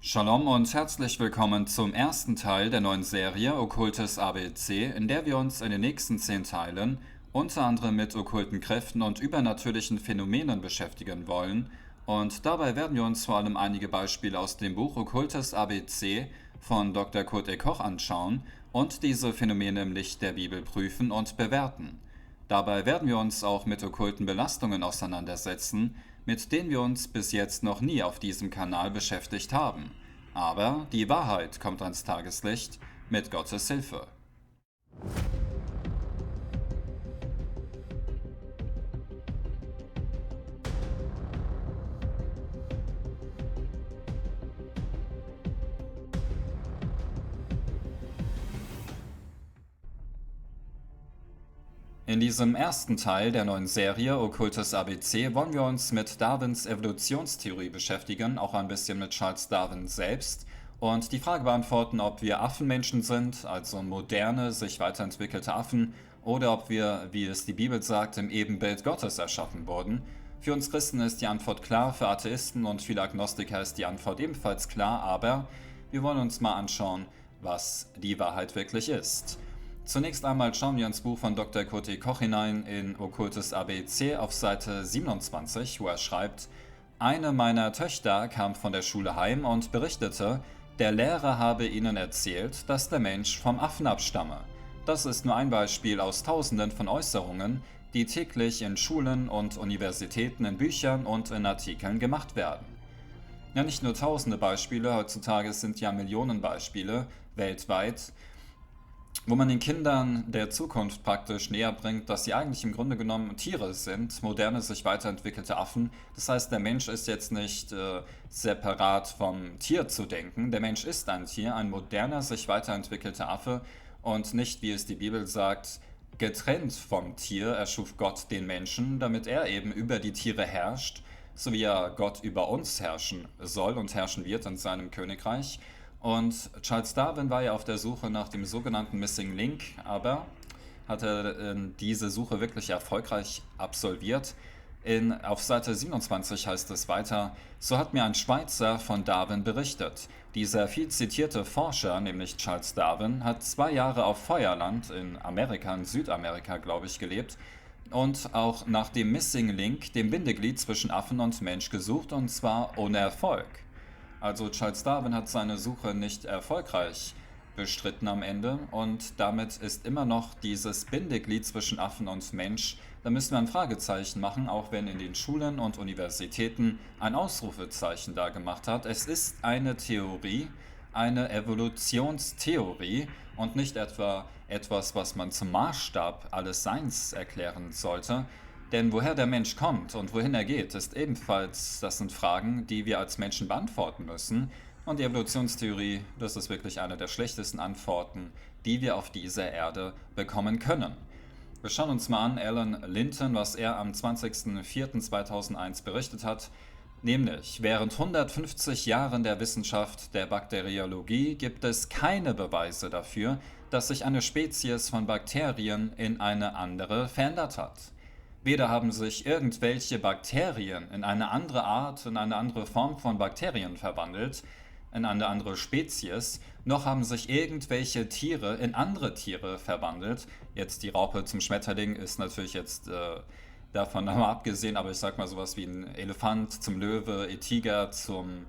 Shalom und herzlich willkommen zum ersten Teil der neuen Serie Okkultes ABC, in der wir uns in den nächsten 10 Teilen unter anderem mit okkulten Kräften und übernatürlichen Phänomenen beschäftigen wollen. Und dabei werden wir uns vor allem einige Beispiele aus dem Buch Okkultes ABC von Dr. Kurt E. Koch anschauen und diese Phänomene im Licht der Bibel prüfen und bewerten. Dabei werden wir uns auch mit okkulten Belastungen auseinandersetzen, mit denen wir uns bis jetzt noch nie auf diesem Kanal beschäftigt haben. Aber die Wahrheit kommt ans Tageslicht mit Gottes Hilfe. In diesem ersten Teil der neuen Serie Okkultes ABC wollen wir uns mit Darwins Evolutionstheorie beschäftigen, auch ein bisschen mit Charles Darwin selbst und die Frage beantworten, ob wir Affenmenschen sind, also moderne, sich weiterentwickelte Affen, oder ob wir, wie es die Bibel sagt, im Ebenbild Gottes erschaffen wurden. Für uns Christen ist die Antwort klar, für Atheisten und viele Agnostiker ist die Antwort ebenfalls klar, aber wir wollen uns mal anschauen, was die Wahrheit wirklich ist. Zunächst einmal schauen wir ins Buch von Dr. Kurt E. Koch hinein in Okkultes ABC auf Seite 27, wo er schreibt: Eine meiner Töchter kam von der Schule heim und berichtete, der Lehrer habe ihnen erzählt, dass der Mensch vom Affen abstamme. Das ist nur ein Beispiel aus Tausenden von Äußerungen, die täglich in Schulen und Universitäten in Büchern und in Artikeln gemacht werden. Ja, nicht nur tausende Beispiele, heutzutage sind ja Millionen Beispiele weltweit, wo man den Kindern der Zukunft praktisch näher bringt, dass sie eigentlich im Grunde genommen Tiere sind, moderne, sich weiterentwickelte Affen. Das heißt, der Mensch ist jetzt nicht separat vom Tier zu denken. Der Mensch ist ein Tier, ein moderner, sich weiterentwickelter Affe und nicht, wie es die Bibel sagt, getrennt vom Tier erschuf Gott den Menschen, damit er eben über die Tiere herrscht, so wie er Gott über uns herrschen soll und herrschen wird in seinem Königreich. Und Charles Darwin war ja auf der Suche nach dem sogenannten Missing Link, aber hat er diese Suche wirklich erfolgreich absolviert. Auf Seite 27 heißt es weiter: So hat mir ein Schweizer von Darwin berichtet. Dieser viel zitierte Forscher, nämlich Charles Darwin, hat 2 Jahre auf Feuerland in Amerika, in Südamerika, glaube ich, gelebt und auch nach dem Missing Link, dem Bindeglied zwischen Affen und Mensch, gesucht, und zwar ohne Erfolg. Also Charles Darwin hat seine Suche nicht erfolgreich bestritten am Ende und damit ist immer noch dieses Bindeglied zwischen Affen und Mensch. Da müssen wir ein Fragezeichen machen, auch wenn in den Schulen und Universitäten ein Ausrufezeichen da gemacht hat. Es ist eine Theorie, eine Evolutionstheorie und nicht etwa etwas, was man zum Maßstab alles Seins erklären sollte. Denn woher der Mensch kommt und wohin er geht, ist ebenfalls, das sind Fragen, die wir als Menschen beantworten müssen. Und die Evolutionstheorie, das ist wirklich eine der schlechtesten Antworten, die wir auf dieser Erde bekommen können. Wir schauen uns mal an, Alan Linton, was er am 20.04.2001 berichtet hat. Nämlich, während 150 Jahren der Wissenschaft der Bakteriologie gibt es keine Beweise dafür, dass sich eine Spezies von Bakterien in eine andere verändert hat. Weder haben sich irgendwelche Bakterien in eine andere Art, in eine andere Form von Bakterien verwandelt, in eine andere Spezies, noch haben sich irgendwelche Tiere in andere Tiere verwandelt. Jetzt die Raupe zum Schmetterling ist natürlich jetzt davon mal abgesehen, aber ich sag mal sowas wie ein Elefant zum Löwe, Tiger zum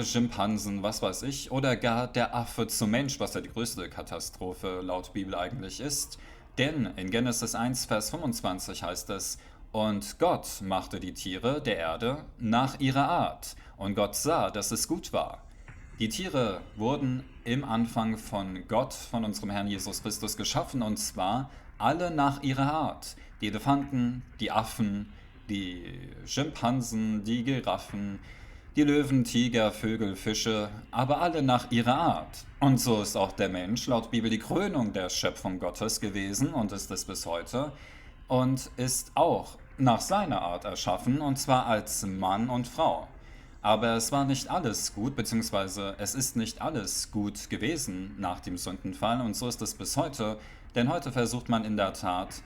Schimpansen, was weiß ich, oder gar der Affe zum Mensch, was ja die größte Katastrophe laut Bibel eigentlich ist. Denn in Genesis 1, Vers 25 heißt es: Und Gott machte die Tiere der Erde nach ihrer Art, und Gott sah, dass es gut war. Die Tiere wurden im Anfang von Gott, von unserem Herrn Jesus Christus geschaffen, und zwar alle nach ihrer Art. Die Elefanten, die Affen, die Schimpansen, die Giraffen, die Löwen, Tiger, Vögel, Fische, aber alle nach ihrer Art. Und so ist auch der Mensch laut Bibel die Krönung der Schöpfung Gottes gewesen und ist es bis heute und ist auch nach seiner Art erschaffen, und zwar als Mann und Frau. Aber es war nicht alles gut, beziehungsweise es ist nicht alles gut gewesen nach dem Sündenfall, und so ist es bis heute, denn heute versucht man in der Tat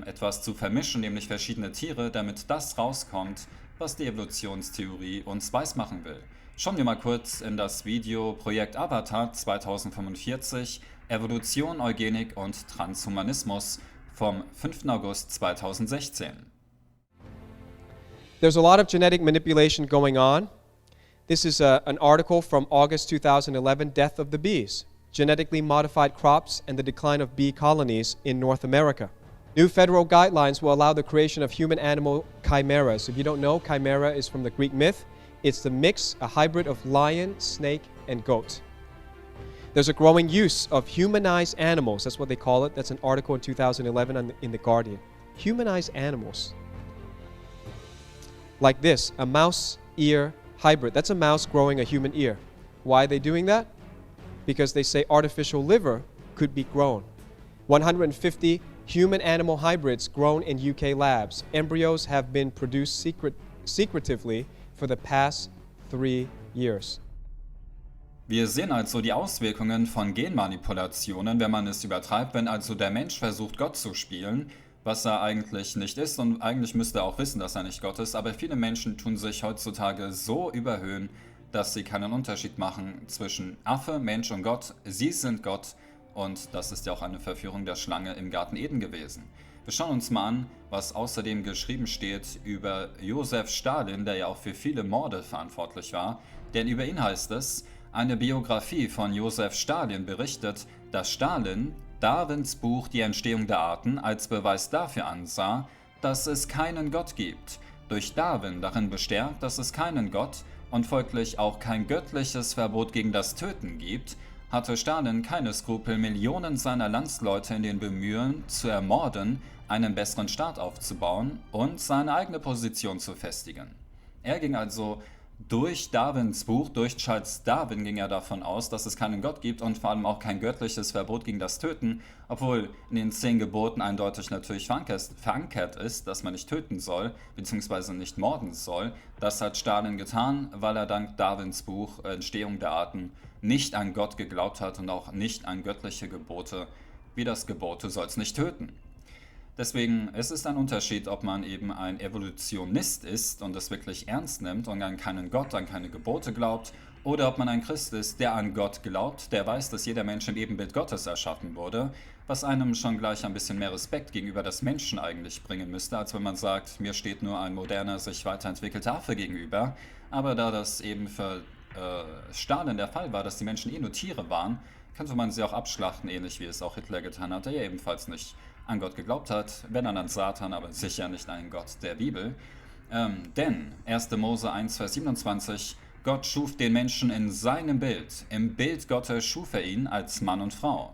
etwas zu vermischen, nämlich verschiedene Tiere, damit das rauskommt, was die Evolutionstheorie uns weismachen will. Schauen wir mal kurz in das Video Projekt Avatar 2045, Evolution, Eugenik und Transhumanismus vom 5. August 2016. There's a lot of genetic manipulation going on. This is an article from August 2011, Death of the Bees, Genetically Modified Crops and the Decline of Bee Colonies in North America. New federal guidelines will allow the creation of human-animal chimeras. If you don't know, chimera is from the Greek myth. It's the mix, a hybrid of lion, snake, and goat. There's a growing use of humanized animals. That's what they call it. That's an article in 2011 in The Guardian. Humanized animals. Like this, a mouse ear hybrid. That's a mouse growing a human ear. Why are they doing that? Because they say artificial liver could be grown. 150 human-animal hybrids grown in UK labs. Embryos have been produced secretively for the past 3 years. Wir sehen also die Auswirkungen von Genmanipulationen, wenn man es übertreibt, wenn also der Mensch versucht, Gott zu spielen, was er eigentlich nicht ist, und eigentlich müsste er auch wissen, dass er nicht Gott ist, aber viele Menschen tun sich heutzutage so überhöhen, dass sie keinen Unterschied machen zwischen Affe, Mensch und Gott. Sie sind Gott, und das ist ja auch eine Verführung der Schlange im Garten Eden gewesen. Wir schauen uns mal an, was außerdem geschrieben steht über Josef Stalin, der ja auch für viele Morde verantwortlich war, denn über ihn heißt es, eine Biografie von Josef Stalin berichtet, dass Stalin Darwins Buch Die Entstehung der Arten als Beweis dafür ansah, dass es keinen Gott gibt, durch Darwin darin bestärkt, dass es keinen Gott und folglich auch kein göttliches Verbot gegen das Töten gibt, hatte Stalin keine Skrupel, Millionen seiner Landsleute in den Bemühen zu ermorden, einen besseren Staat aufzubauen und seine eigene Position zu festigen. Er ging also durch Darwins Buch, durch Charles Darwin ging er davon aus, dass es keinen Gott gibt und vor allem auch kein göttliches Verbot gegen das Töten, obwohl in den 10 Geboten eindeutig natürlich verankert ist, dass man nicht töten soll, beziehungsweise nicht morden soll. Das hat Stalin getan, weil er dank Darwins Buch Entstehung der Arten nicht an Gott geglaubt hat und auch nicht an göttliche Gebote, wie das Gebot, du sollst nicht töten. Deswegen es ist ein Unterschied, ob man eben ein Evolutionist ist und es wirklich ernst nimmt und an keinen Gott, an keine Gebote glaubt, oder ob man ein Christ ist, der an Gott glaubt, der weiß, dass jeder Mensch im Ebenbild Gottes erschaffen wurde, was einem schon gleich ein bisschen mehr Respekt gegenüber des Menschen eigentlich bringen müsste, als wenn man sagt, mir steht nur ein moderner, sich weiterentwickelter Affe gegenüber. Aber da das eben für Stalin der Fall war, dass die Menschen nur Tiere waren, könnte man sie auch abschlachten, ähnlich wie es auch Hitler getan hat, der ja ebenfalls nicht an Gott geglaubt hat, wenn an Satan, aber sicher nicht an den Gott der Bibel. Denn 1. Mose 1, Vers 27, Gott schuf den Menschen in seinem Bild. Im Bild Gottes schuf er ihn als Mann und Frau.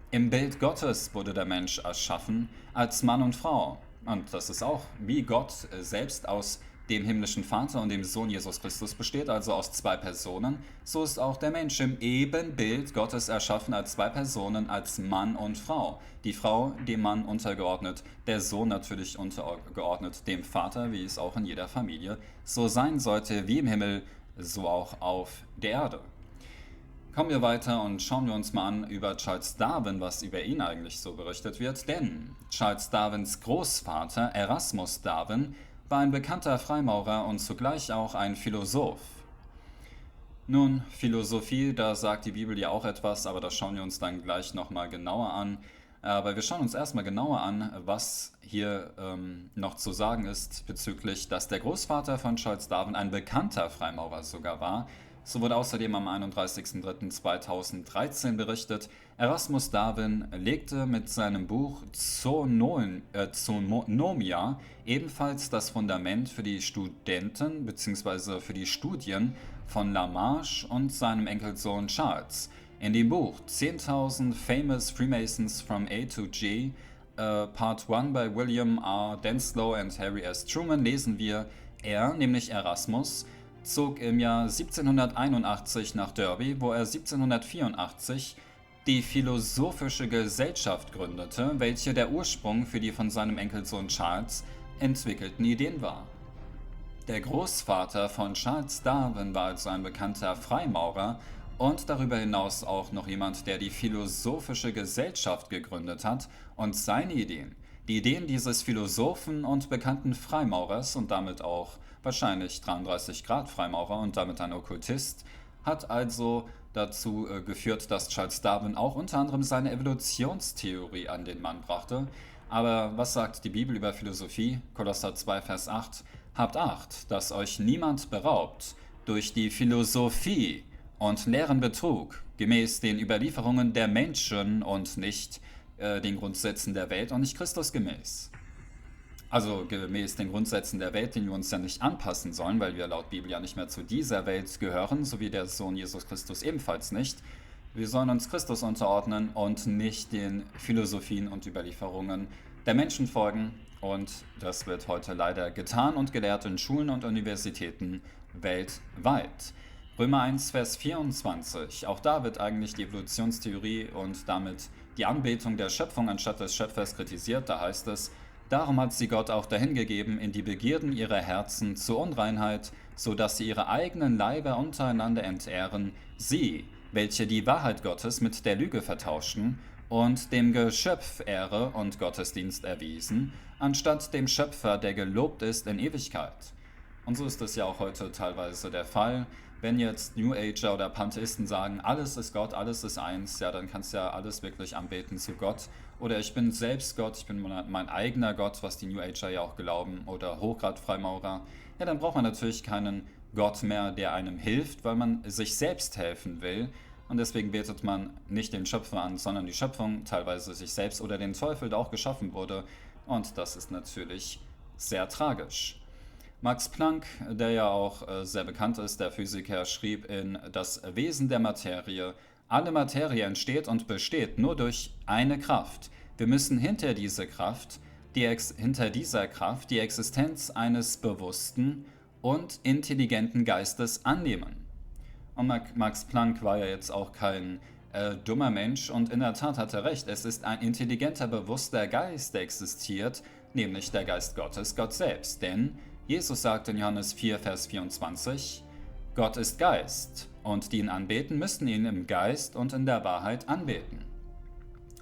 Im Bild Gottes wurde der Mensch erschaffen als Mann und Frau. Und das ist auch, wie Gott selbst aus dem himmlischen Vater und dem Sohn Jesus Christus besteht, also aus 2 Personen, so ist auch der Mensch im Ebenbild Gottes erschaffen als 2 Personen, als Mann und Frau. Die Frau dem Mann untergeordnet, der Sohn natürlich untergeordnet dem Vater, wie es auch in jeder Familie so sein sollte, wie im Himmel, so auch auf der Erde. Kommen wir weiter und schauen wir uns mal an über Charles Darwin, was über ihn eigentlich so berichtet wird. Denn Charles Darwins Großvater, Erasmus Darwin, war ein bekannter Freimaurer und zugleich auch ein Philosoph. Nun, Philosophie, da sagt die Bibel ja auch etwas, aber das schauen wir uns dann gleich nochmal genauer an. Aber wir schauen uns erstmal genauer an, was hier noch zu sagen ist bezüglich, dass der Großvater von Charles Darwin ein bekannter Freimaurer sogar war. So wurde außerdem am 31.03.2013 berichtet, Erasmus Darwin legte mit seinem Buch Zoonomia ebenfalls das Fundament für die Studenten bzw. für die Studien von Lamarche und seinem Enkelsohn Charles. In dem Buch 10.000 Famous Freemasons from A to G, Part 1 bei William R. Denslow und Harry S. Truman lesen wir, nämlich Erasmus, zog im Jahr 1781 nach Derby, wo er 1784 die Philosophische Gesellschaft gründete, welche der Ursprung für die von seinem Enkelsohn Charles entwickelten Ideen war. Der Großvater von Charles Darwin war also ein bekannter Freimaurer und darüber hinaus auch noch jemand, der die Philosophische Gesellschaft gegründet hat und seine Ideen, die Ideen dieses Philosophen und bekannten Freimaurers und damit auch wahrscheinlich 33 Grad Freimaurer und damit ein Okkultist, hat also dazu geführt, dass Charles Darwin auch unter anderem seine Evolutionstheorie an den Mann brachte. Aber was sagt die Bibel über Philosophie? Kolosser 2, Vers 8. Habt Acht, dass euch niemand beraubt durch die Philosophie und leeren Betrug, gemäß den Überlieferungen der Menschen und nicht den Grundsätzen der Welt und nicht Christus gemäß. Also gemäß den Grundsätzen der Welt, denen wir uns ja nicht anpassen sollen, weil wir laut Bibel ja nicht mehr zu dieser Welt gehören, so wie der Sohn Jesus Christus ebenfalls nicht. Wir sollen uns Christus unterordnen und nicht den Philosophien und Überlieferungen der Menschen folgen. Und das wird heute leider getan und gelehrt in Schulen und Universitäten weltweit. Römer 1, Vers 24. Auch da wird eigentlich die Evolutionstheorie und damit die Anbetung der Schöpfung anstatt des Schöpfers kritisiert. Da heißt es: Darum hat sie Gott auch dahingegeben in die Begierden ihrer Herzen zur Unreinheit, so dass sie ihre eigenen Leiber untereinander entehren, sie, welche die Wahrheit Gottes mit der Lüge vertauschten und dem Geschöpf Ehre und Gottesdienst erwiesen, anstatt dem Schöpfer, der gelobt ist in Ewigkeit. Und so ist es ja auch heute teilweise der Fall. Wenn jetzt New Ager oder Pantheisten sagen, alles ist Gott, alles ist eins, ja, dann kannst du ja alles wirklich anbeten zu Gott. Oder ich bin selbst Gott, ich bin mein eigener Gott, was die New Ager ja auch glauben, oder Hochgrad-Freimaurer. Ja, dann braucht man natürlich keinen Gott mehr, der einem hilft, weil man sich selbst helfen will. Und deswegen betet man nicht den Schöpfer an, sondern die Schöpfung, teilweise sich selbst oder den Teufel, der auch geschaffen wurde. Und das ist natürlich sehr tragisch. Max Planck, der ja auch sehr bekannt ist, der Physiker, schrieb in Das Wesen der Materie: Alle Materie entsteht und besteht nur durch eine Kraft. Wir müssen hinter dieser Kraft die Existenz eines bewussten und intelligenten Geistes annehmen. Und Max Planck war ja jetzt auch kein dummer Mensch und in der Tat hat er recht. Es ist ein intelligenter, bewusster Geist, der existiert, nämlich der Geist Gottes, Gott selbst. Denn Jesus sagt in Johannes 4, Vers 24, Gott ist Geist und die ihn anbeten, müssen ihn im Geist und in der Wahrheit anbeten.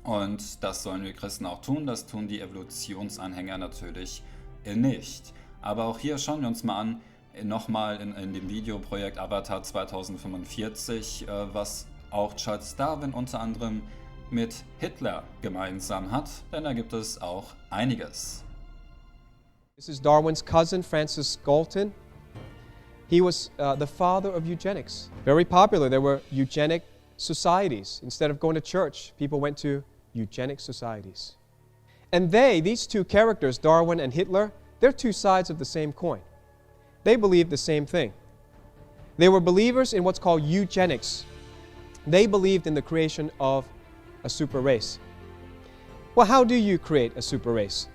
Und das sollen wir Christen auch tun, das tun die Evolutionsanhänger natürlich nicht. Aber auch hier schauen wir uns mal an, nochmal in dem Videoprojekt Avatar 2045, was auch Charles Darwin unter anderem mit Hitler gemeinsam hat, denn da gibt es auch einiges. This is Darwin's cousin, Francis Galton. He was the father of eugenics. Very popular. There were eugenic societies. Instead of going to church, people went to eugenic societies. And these two characters, Darwin and Hitler, they're two sides of the same coin. They believed the same thing. They were believers in what's called eugenics. They believed in the creation of a super race. Well, how do you create a super race?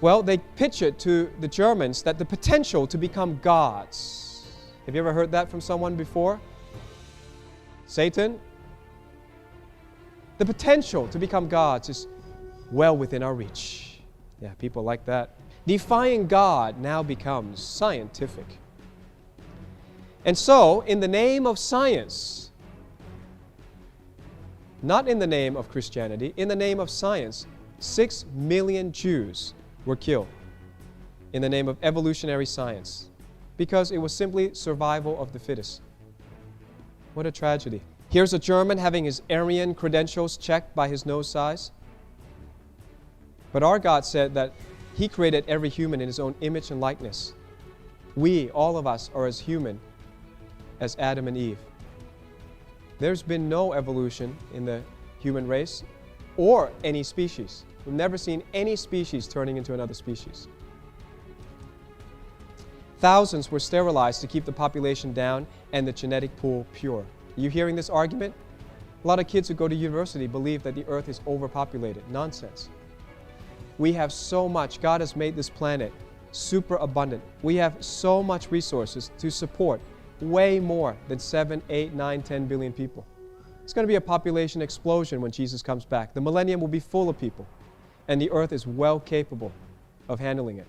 Well, they pitch it to the Germans that the potential to become gods. Have you ever heard that from someone before? Satan? The potential to become gods is well within our reach. Yeah, people like that. Defying God now becomes scientific. And so, in the name of science, not in the name of Christianity, in the name of science, 6 million Jews were killed in the name of evolutionary science because it was simply survival of the fittest. What a tragedy. Here's a German having his Aryan credentials checked by his nose size. But our God said that He created every human in His own image and likeness. We, all of us, are as human as Adam and Eve. There's been no evolution in the human race or any species. We've never seen any species turning into another species. Thousands were sterilized to keep the population down and the genetic pool pure. Are you hearing this argument? A lot of kids who go to university believe that the earth is overpopulated. Nonsense. We have so much. God has made this planet super abundant. We have so much resources to support way more than 7, 8, 9, 10 billion people. It's going to be a population explosion when Jesus comes back. The millennium will be full of people, and the earth is well capable of handling it.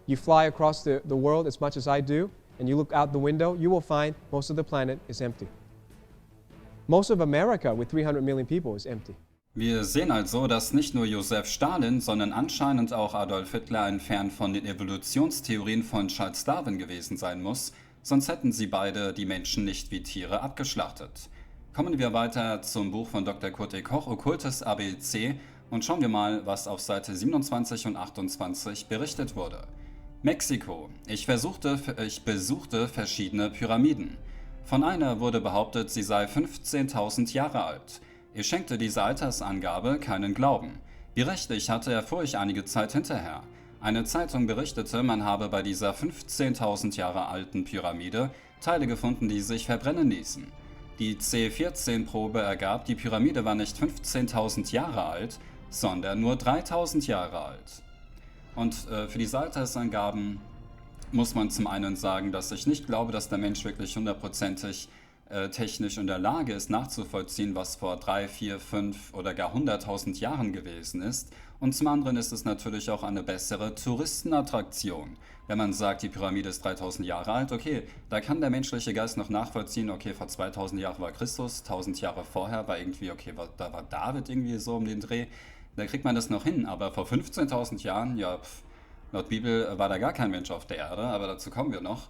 You fly across the world as much as I do, and you look out the window, you will find most of the planet is empty. Most of America, with 300 million people, is empty. Wir sehen also, dass nicht nur Josef Stalin, sondern anscheinend auch Adolf Hitler ein Fan von den Evolutionstheorien von Charles Darwin gewesen sein muss, sonst hätten sie beide die Menschen nicht wie Tiere abgeschlachtet. Kommen wir weiter zum Buch von Dr. Kurt E. Koch, Okkultes ABC, und schauen wir mal, was auf Seite 27 und 28 berichtet wurde. Mexiko. Ich besuchte verschiedene Pyramiden. Von einer wurde behauptet, sie sei 15.000 Jahre alt. Ich schenkte dieser Altersangabe keinen Glauben. Wie recht ich hatte, erfuhr ich einige Zeit hinterher. Eine Zeitung berichtete, man habe bei dieser 15.000 Jahre alten Pyramide Teile gefunden, die sich verbrennen ließen. Die C14-Probe ergab, die Pyramide war nicht 15.000 Jahre alt, sondern nur 3.000 Jahre alt. Und für diese Altersangaben muss man zum einen sagen, dass ich nicht glaube, dass der Mensch wirklich hundertprozentig technisch in der Lage ist, nachzuvollziehen, was vor 3, 4, 5 oder gar 100.000 Jahren gewesen ist. Und zum anderen ist es natürlich auch eine bessere Touristenattraktion. Wenn man sagt, die Pyramide ist 3.000 Jahre alt, okay, da kann der menschliche Geist noch nachvollziehen, okay, vor 2.000 Jahren war Christus, 1.000 Jahre vorher war irgendwie, okay, da war David irgendwie so um den Dreh. Da kriegt man das noch hin, aber vor 15.000 Jahren, ja, laut Bibel war da gar kein Mensch auf der Erde, aber dazu kommen wir noch.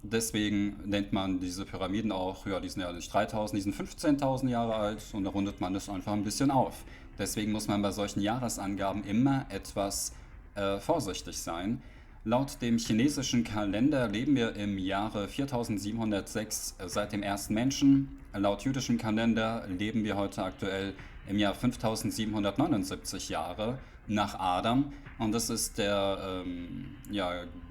Deswegen nennt man diese Pyramiden auch, ja, die sind ja nicht 3.000, die sind 15.000 Jahre alt und da rundet man das einfach ein bisschen auf. Deswegen muss man bei solchen Jahresangaben immer etwas vorsichtig sein. Laut dem chinesischen Kalender leben wir im Jahre 4706 seit dem ersten Menschen. Laut jüdischem Kalender leben wir heute aktuell im Jahr 5779 Jahre nach Adam. Und das ist der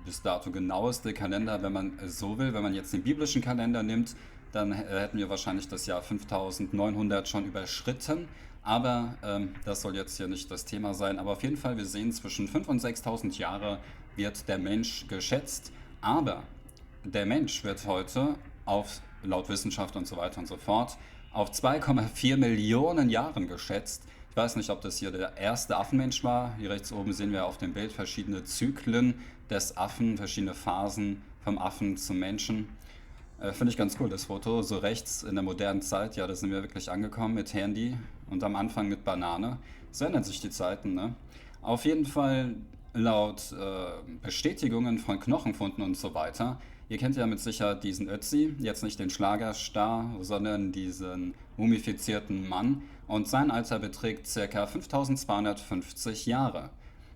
bis dato genaueste Kalender, wenn man so will. Wenn man jetzt den biblischen Kalender nimmt, dann hätten wir wahrscheinlich das Jahr 5900 schon überschritten. Aber das soll jetzt hier nicht das Thema sein. Aber auf jeden Fall, wir sehen, zwischen 5.000 und 6.000 Jahre wird der Mensch geschätzt. Aber der Mensch wird heute laut Wissenschaft und so weiter und so fort, auf 2,4 Millionen Jahren geschätzt. Ich weiß nicht, ob das hier der erste Affenmensch war. Hier rechts oben sehen wir auf dem Bild verschiedene Zyklen des Affen, verschiedene Phasen vom Affen zum Menschen. Finde ich ganz cool, das Foto. So rechts in der modernen Zeit, ja, da sind wir wirklich angekommen mit Handy und am Anfang mit Banane. So ändern sich die Zeiten, ne? Auf jeden Fall laut Bestätigungen von Knochenfunden und so weiter. Ihr kennt ja mit Sicherheit diesen Ötzi, jetzt nicht den Schlagerstar, sondern diesen mumifizierten Mann. Und sein Alter beträgt ca. 5.250 Jahre.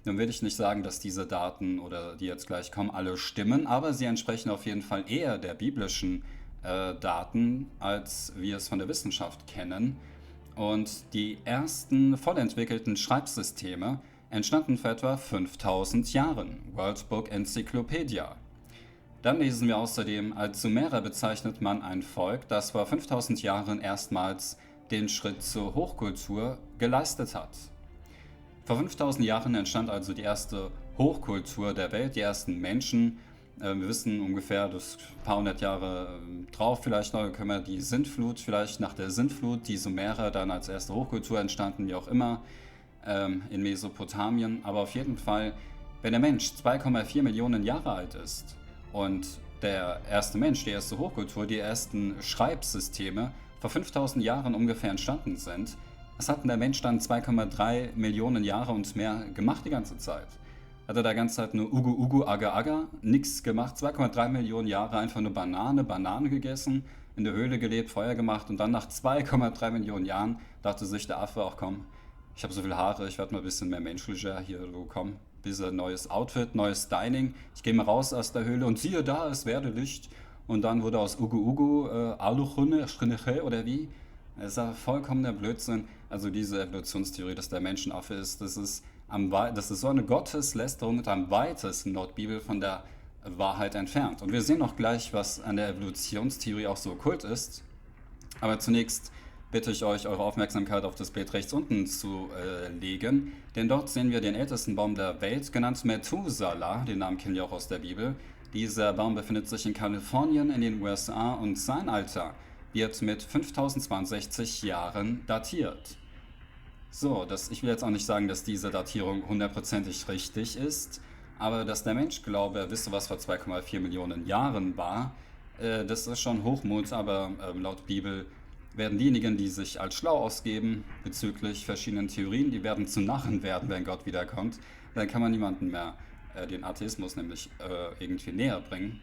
Nun will ich nicht sagen, dass diese Daten oder die jetzt gleich kommen, alle stimmen, aber sie entsprechen auf jeden Fall eher der biblischen Daten, als wir es von der Wissenschaft kennen. Und die ersten vollentwickelten Schreibsysteme entstanden vor etwa 5.000 Jahren. World Book Encyclopedia. Dann lesen wir außerdem, als Sumerer bezeichnet man ein Volk, das vor 5.000 Jahren erstmals den Schritt zur Hochkultur geleistet hat. Vor 5.000 Jahren entstand also die erste Hochkultur der Welt, die ersten Menschen. Wir wissen ungefähr, das paar hundert Jahre drauf vielleicht noch, können wir die Sintflut, vielleicht nach der Sintflut, die Sumerer dann als erste Hochkultur entstanden, wie auch immer, in Mesopotamien. Aber auf jeden Fall, wenn der Mensch 2,4 Millionen Jahre alt ist und der erste Mensch, die erste Hochkultur, die ersten Schreibsysteme vor 5.000 Jahren ungefähr entstanden sind, was hat denn der Mensch dann 2,3 Millionen Jahre und mehr gemacht die ganze Zeit? Hat er da ganze Zeit nur Ugu Ugu Aga Aga, nichts gemacht, 2,3 Millionen Jahre einfach nur Banane gegessen, in der Höhle gelebt, Feuer gemacht und dann nach 2,3 Millionen Jahren dachte sich der Affe auch, komm, ich habe so viele Haare, ich werde mal ein bisschen mehr menschlicher, hier, du komm, bisschen neues Outfit, neues Styling, ich gehe mal raus aus der Höhle und siehe da, es werde Licht. Und dann wurde aus Ugu Ugu Aluchune, Schrineche oder wie? Das ist ja vollkommener Blödsinn. Also diese Evolutionstheorie, dass der Menschenaffe ist, das ist so eine Gotteslästerung und am weitesten laut Bibel von der Wahrheit entfernt. Und wir sehen noch gleich, was an der Evolutionstheorie auch so okkult ist. Aber zunächst bitte ich euch, eure Aufmerksamkeit auf das Bild rechts unten zu legen. Denn dort sehen wir den ältesten Baum der Welt, genannt Methuselah. Den Namen kennen wir auch aus der Bibel. Dieser Baum befindet sich in Kalifornien in den USA und sein Alter wird mit 5062 Jahren datiert. So, ich will jetzt auch nicht sagen, dass diese Datierung hundertprozentig richtig ist, aber dass der Mensch glaube, er wisse, was vor 2,4 Millionen Jahren war, das ist schon Hochmut, aber laut Bibel werden diejenigen, die sich als schlau ausgeben bezüglich verschiedenen Theorien, die werden zu Narren werden, wenn Gott wiederkommt. Dann kann man niemanden mehr den Atheismus nämlich irgendwie näher bringen.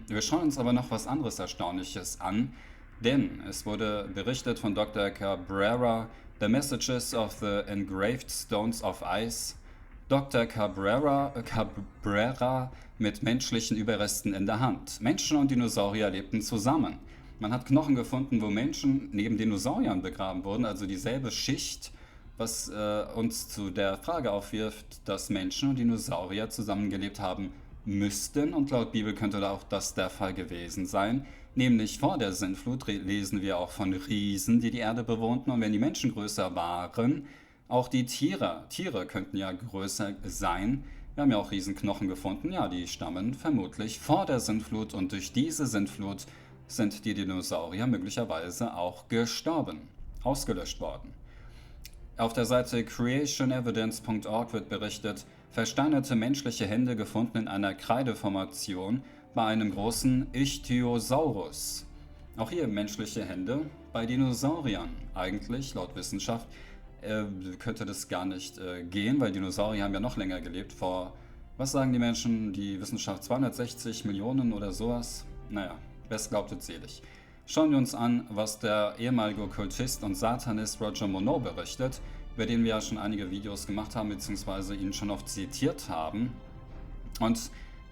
Wir schauen uns aber noch was anderes Erstaunliches an, denn es wurde berichtet von Dr. Cabrera, The Messages of the Engraved Stones of Ice. Dr. Cabrera mit menschlichen Überresten in der Hand. Menschen und Dinosaurier lebten zusammen. Man hat Knochen gefunden, wo Menschen neben Dinosauriern begraben wurden, also dieselbe Schicht, was uns zu der Frage aufwirft, dass Menschen und Dinosaurier zusammengelebt haben müssten. Und laut Bibel könnte auch das der Fall gewesen sein. Nämlich vor der Sintflut lesen wir auch von Riesen, die die Erde bewohnten. Und wenn die Menschen größer waren, auch die Tiere könnten ja größer sein. Wir haben ja auch Riesenknochen gefunden. Ja, die stammen vermutlich vor der Sintflut. Und durch diese Sintflut sind die Dinosaurier möglicherweise auch gestorben, ausgelöscht worden. Auf der Seite creationevidence.org wird berichtet, versteinerte menschliche Hände gefunden in einer Kreideformation bei einem großen Ichthyosaurus. Auch hier menschliche Hände bei Dinosauriern. Eigentlich, laut Wissenschaft, könnte das gar nicht gehen, weil Dinosaurier haben ja noch länger gelebt. Vor, was sagen die Menschen, die Wissenschaft, 260 Millionen oder sowas? Naja, wer es glaubt, wird selig. Schauen wir uns an, was der ehemalige Okkultist und Satanist Roger Monroe berichtet, über den wir ja schon einige Videos gemacht haben, beziehungsweise ihn schon oft zitiert haben. Und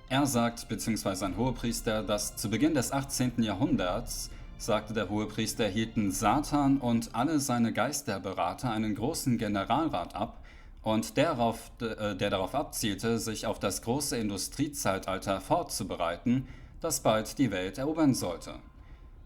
er sagt, beziehungsweise ein Hohepriester, dass zu Beginn des 18. Jahrhunderts, sagte der Hohepriester, hielten Satan und alle seine Geisterberater einen großen Generalrat ab, und der darauf abzielte, sich auf das große Industriezeitalter vorzubereiten, das bald die Welt erobern sollte.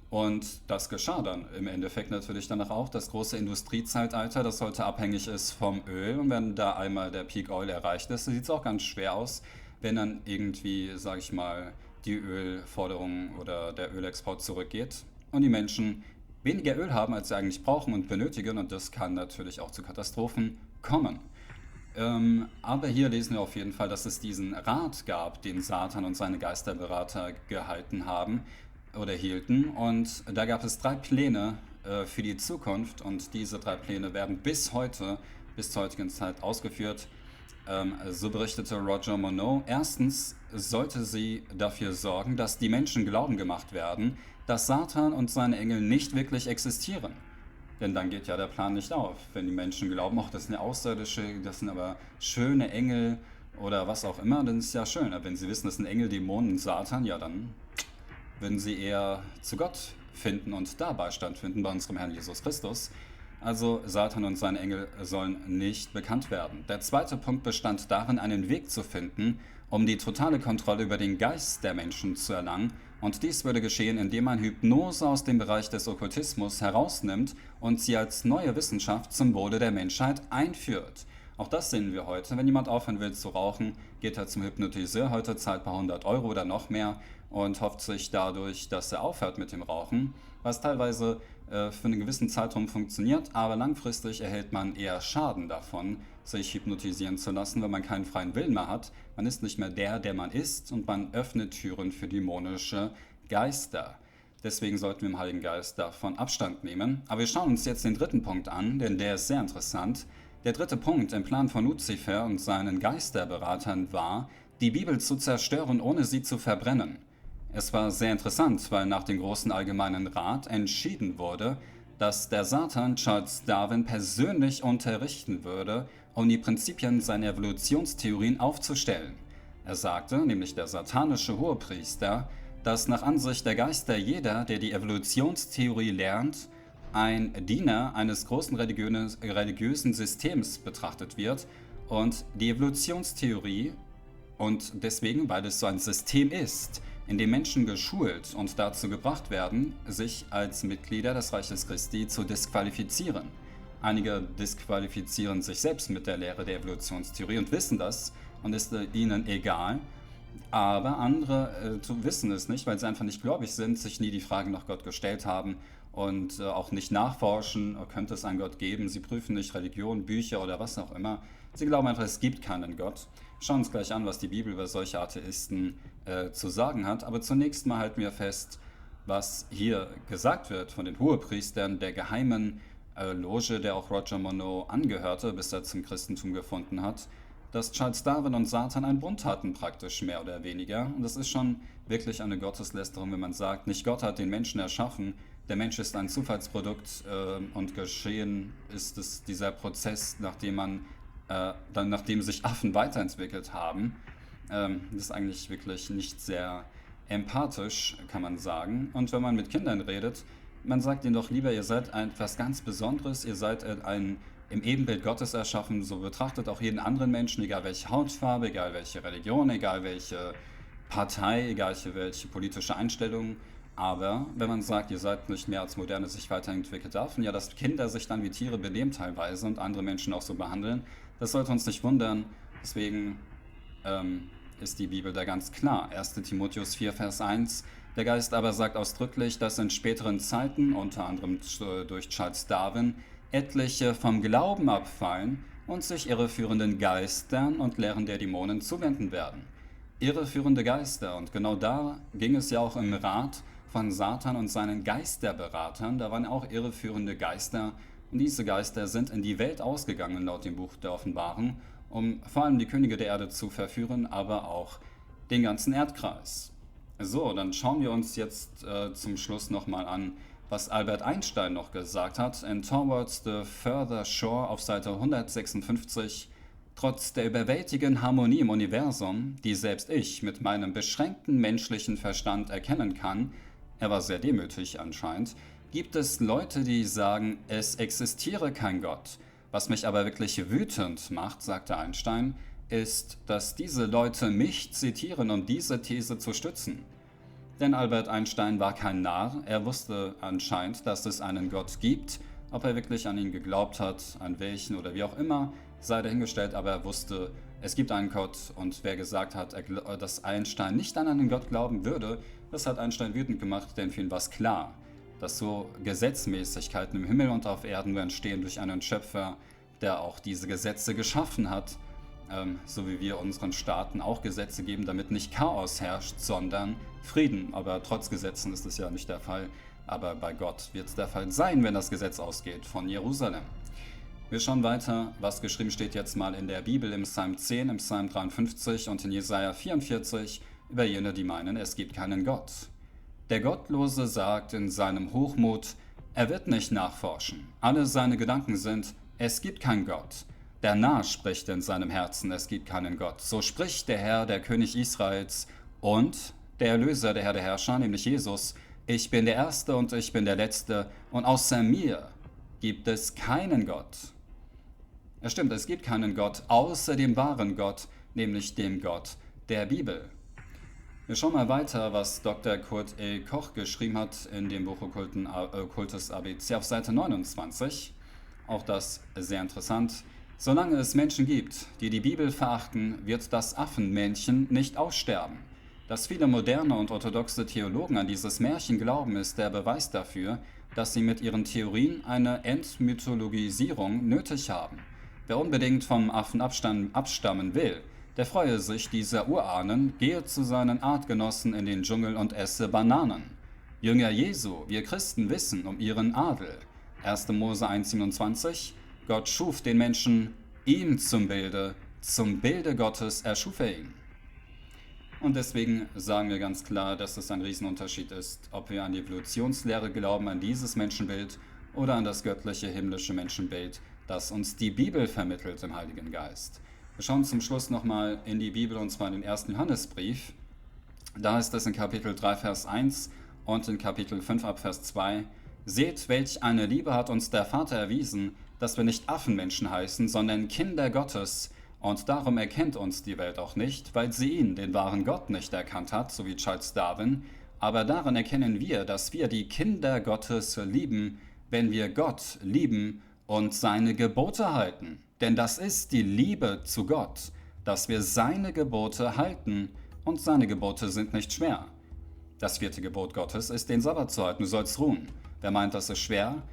Und das geschah dann im Endeffekt natürlich danach auch. Das große Industriezeitalter, das heute abhängig ist vom Öl. Und wenn da einmal der Peak Oil erreicht ist, sieht es auch ganz schwer aus, wenn dann irgendwie, sage ich mal, die Ölforderung oder der Ölexport zurückgeht und die Menschen weniger Öl haben, als sie eigentlich brauchen und benötigen. Und das kann natürlich auch zu Katastrophen kommen. Aber hier lesen wir auf jeden Fall, dass es diesen Rat gab, den Satan und seine Geisterberater gehalten haben oder hielten. Und da gab es 3 Pläne für die Zukunft. Und diese 3 Pläne werden bis zur heutigen Zeit ausgeführt. So berichtete Roger Monroe. Erstens sollte sie dafür sorgen, dass die Menschen glauben gemacht werden, dass Satan und seine Engel nicht wirklich existieren. Denn dann geht ja der Plan nicht auf. Wenn die Menschen glauben, ach, das sind ja Außerirdische, das sind aber schöne Engel oder was auch immer, dann ist es ja schön. Aber wenn sie wissen, das sind Engel, Dämonen, Satan, ja, dann würden sie eher zu Gott finden und da Beistand finden bei unserem Herrn Jesus Christus. Also Satan und seine Engel sollen nicht bekannt werden. Der zweite Punkt bestand darin, einen Weg zu finden, um die totale Kontrolle über den Geist der Menschen zu erlangen. Und dies würde geschehen, indem man Hypnose aus dem Bereich des Okkultismus herausnimmt und sie als neue Wissenschaft zum Wohle der Menschheit einführt. Auch das sehen wir heute. Wenn jemand aufhören will zu rauchen, geht er zum Hypnotiseur. Heute zahlt er 100 € oder noch mehr und hofft sich dadurch, dass er aufhört mit dem Rauchen, was teilweise für einen gewissen Zeitraum funktioniert, aber langfristig erhält man eher Schaden davon, sich hypnotisieren zu lassen, wenn man keinen freien Willen mehr hat. Man ist nicht mehr der man ist, und man öffnet Türen für dämonische Geister. Deswegen sollten wir im Heiligen Geist davon Abstand nehmen. Aber wir schauen uns jetzt den dritten Punkt an, denn der ist sehr interessant. Der dritte Punkt im Plan von Luzifer und seinen Geisterberatern war, die Bibel zu zerstören, ohne sie zu verbrennen. Es war sehr interessant, weil nach dem großen allgemeinen Rat entschieden wurde, dass der Satan Charles Darwin persönlich unterrichten würde, um die Prinzipien seiner Evolutionstheorien aufzustellen. Er sagte, nämlich der satanische Hohepriester, dass nach Ansicht der Geister jeder, der die Evolutionstheorie lernt, ein Diener eines großen religiösen Systems betrachtet wird, und die Evolutionstheorie, und deswegen, weil es so ein System ist, in dem Menschen geschult und dazu gebracht werden, sich als Mitglieder des Reiches Christi zu disqualifizieren. Einige disqualifizieren sich selbst mit der Lehre der Evolutionstheorie und wissen das und ist ihnen egal. Aber andere wissen es nicht, weil sie einfach nicht gläubig sind, sich nie die Frage nach Gott gestellt haben und auch nicht nachforschen, könnte es einen Gott geben. Sie prüfen nicht Religion, Bücher oder was auch immer. Sie glauben einfach, es gibt keinen Gott. Schauen uns gleich an, was die Bibel über solche Atheisten zu sagen hat. Aber zunächst mal halten wir fest, was hier gesagt wird von den Hohepriestern der geheimen Loge, der auch Roger Monroe angehörte, bis er zum Christentum gefunden hat, dass Charles Darwin und Satan einen Bund hatten, praktisch mehr oder weniger. Und das ist schon wirklich eine Gotteslästerung, wenn man sagt, nicht Gott hat den Menschen erschaffen, der Mensch ist ein Zufallsprodukt und geschehen ist es dieser Prozess, nachdem sich Affen weiterentwickelt haben. Das ist eigentlich wirklich nicht sehr empathisch, kann man sagen. Und wenn man mit Kindern redet, man sagt ihnen doch lieber, ihr seid etwas ganz Besonderes, ihr seid im Ebenbild Gottes erschaffen, so betrachtet auch jeden anderen Menschen, egal welche Hautfarbe, egal welche Religion, egal welche Partei, egal welche politische Einstellung. Aber wenn man sagt, ihr seid nicht mehr als moderne, sich weiterentwickelte Affen, ja, dass Kinder sich dann wie Tiere benehmen teilweise und andere Menschen auch so behandeln, das sollte uns nicht wundern. Deswegen ist die Bibel da ganz klar. 1. Timotheus 4, Vers 1. Der Geist aber sagt ausdrücklich, dass in späteren Zeiten, unter anderem durch Charles Darwin, etliche vom Glauben abfallen und sich irreführenden Geistern und Lehren der Dämonen zuwenden werden. Irreführende Geister, und genau da ging es ja auch im Rat von Satan und seinen Geisterberatern, da waren auch irreführende Geister, und diese Geister sind in die Welt ausgegangen, laut dem Buch der Offenbarung, um vor allem die Könige der Erde zu verführen, aber auch den ganzen Erdkreis. So, dann schauen wir uns jetzt zum Schluss nochmal an, was Albert Einstein noch gesagt hat. In Towards the Further Shore auf Seite 156, trotz der überwältigenden Harmonie im Universum, die selbst ich mit meinem beschränkten menschlichen Verstand erkennen kann, er war sehr demütig anscheinend, gibt es Leute, die sagen, es existiere kein Gott. Was mich aber wirklich wütend macht, sagte Einstein, ist, dass diese Leute mich zitieren, um diese These zu stützen. Denn Albert Einstein war kein Narr, er wusste anscheinend, dass es einen Gott gibt. Ob er wirklich an ihn geglaubt hat, an welchen oder wie auch immer, sei dahingestellt, aber er wusste, es gibt einen Gott, und wer gesagt hat, dass Einstein nicht an einen Gott glauben würde, das hat Einstein wütend gemacht, denn für ihn war es klar, dass so Gesetzmäßigkeiten im Himmel und auf Erden nur entstehen durch einen Schöpfer, der auch diese Gesetze geschaffen hat, so wie wir unseren Staaten auch Gesetze geben, damit nicht Chaos herrscht, sondern Frieden. Aber trotz Gesetzen ist es ja nicht der Fall, aber bei Gott wird es der Fall sein, wenn das Gesetz ausgeht von Jerusalem. Wir schauen weiter, was geschrieben steht jetzt mal in der Bibel, im Psalm 10, im Psalm 53 und in Jesaja 44 über jene, die meinen, es gibt keinen Gott. Der Gottlose sagt in seinem Hochmut, er wird nicht nachforschen. Alle seine Gedanken sind, es gibt keinen Gott. Der Narr spricht in seinem Herzen, es gibt keinen Gott. So spricht der Herr, der König Israels und der Erlöser, der Herr der Herrscher, nämlich Jesus. Ich bin der Erste und ich bin der Letzte und außer mir gibt es keinen Gott. Es stimmt, es gibt keinen Gott außer dem wahren Gott, nämlich dem Gott der Bibel. Wir schauen mal weiter, was Dr. Kurt E. Koch geschrieben hat in dem Buch Okkultes ABC auf Seite 29. Auch das sehr interessant. Solange es Menschen gibt, die die Bibel verachten, wird das Affenmännchen nicht aussterben. Dass viele moderne und orthodoxe Theologen an dieses Märchen glauben, ist der Beweis dafür, dass sie mit ihren Theorien eine Entmythologisierung nötig haben. Wer unbedingt vom Affen abstammen will, der freue sich dieser Urahnen, gehe zu seinen Artgenossen in den Dschungel und esse Bananen. Jünger Jesu, wir Christen wissen um ihren Adel. 1. Mose 1,27 Gott schuf den Menschen, ihm zum Bilde Gottes erschuf er ihn. Und deswegen sagen wir ganz klar, dass es ein Riesenunterschied ist, ob wir an die Evolutionslehre glauben, an dieses Menschenbild oder an das göttliche himmlische Menschenbild, das uns die Bibel vermittelt im Heiligen Geist. Wir schauen zum Schluss nochmal in die Bibel, und zwar in den 1. Johannesbrief. Da ist es in Kapitel 3, Vers 1 und in Kapitel 5 ab Vers 2. Seht, welch eine Liebe hat uns der Vater erwiesen, dass wir nicht Affenmenschen heißen, sondern Kinder Gottes. Und darum erkennt uns die Welt auch nicht, weil sie ihn, den wahren Gott, nicht erkannt hat, so wie Charles Darwin. Aber daran erkennen wir, dass wir die Kinder Gottes lieben, wenn wir Gott lieben und seine Gebote halten. Denn das ist die Liebe zu Gott, dass wir seine Gebote halten, und seine Gebote sind nicht schwer. Das 4. Gebot Gottes ist, den Sabbat zu halten, du sollst ruhen. Wer meint, das ist schwer?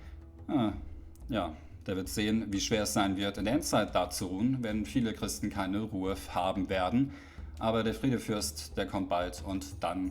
Der wird sehen, wie schwer es sein wird, in der Endzeit da zu ruhen, wenn viele Christen keine Ruhe haben werden. Aber der Friedefürst, der kommt bald, und dann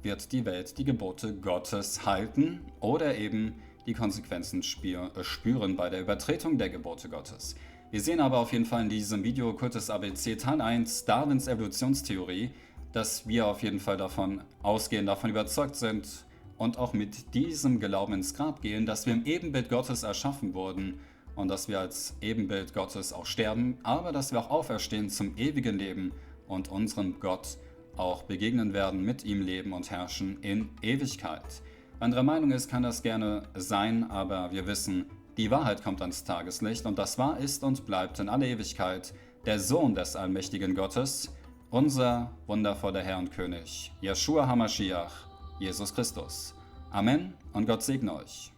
wird die Welt die Gebote Gottes halten oder eben die Konsequenzen spüren bei der Übertretung der Gebote Gottes. Wir sehen aber auf jeden Fall in diesem Video Okkultes ABC Teil 1 Darwins Evolutionstheorie, dass wir auf jeden Fall davon ausgehen, davon überzeugt sind und auch mit diesem Glauben ins Grab gehen, dass wir im Ebenbild Gottes erschaffen wurden und dass wir als Ebenbild Gottes auch sterben, aber dass wir auch auferstehen zum ewigen Leben und unserem Gott auch begegnen werden, mit ihm leben und herrschen in Ewigkeit. Andere Meinung ist, kann das gerne sein, aber wir wissen, die Wahrheit kommt ans Tageslicht und das wahr ist und bleibt in alle Ewigkeit der Sohn des allmächtigen Gottes, unser wundervoller Herr und König, Jeschua HaMashiach, Jesus Christus. Amen und Gott segne euch.